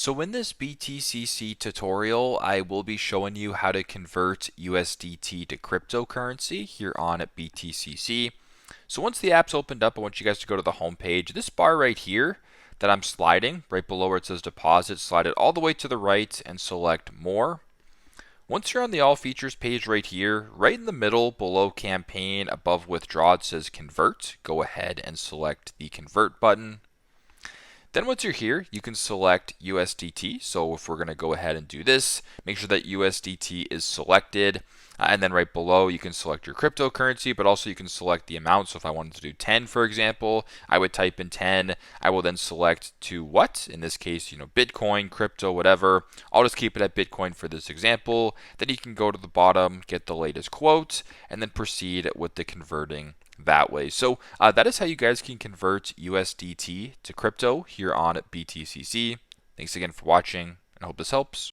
So in this BTCC tutorial, I will be showing you how to convert USDT to cryptocurrency here on at BTCC. So once the app's opened up, I want you guys to go to the home page. This bar right here that I'm sliding, right below where it says deposit, slide it all the way to the right and select more. Once you're on the all features page right here, right in the middle below campaign above withdraw, it says convert. Go ahead and select the convert button. Then once you're here, you can select USDT. So if we're going to go ahead and do this, make sure that USDT is selected. And then right below, you can select your cryptocurrency, but also you can select the amount. So if I wanted to do 10, for example, I would type in 10. I will then select to what? In this case, Bitcoin, crypto, whatever. I'll just keep it at Bitcoin for this example. Then you can go to the bottom, get the latest quote, and then proceed with the converting that way. So that is how you guys can convert USDT to crypto here on BTCC. Thanks again for watching, and I hope this helps.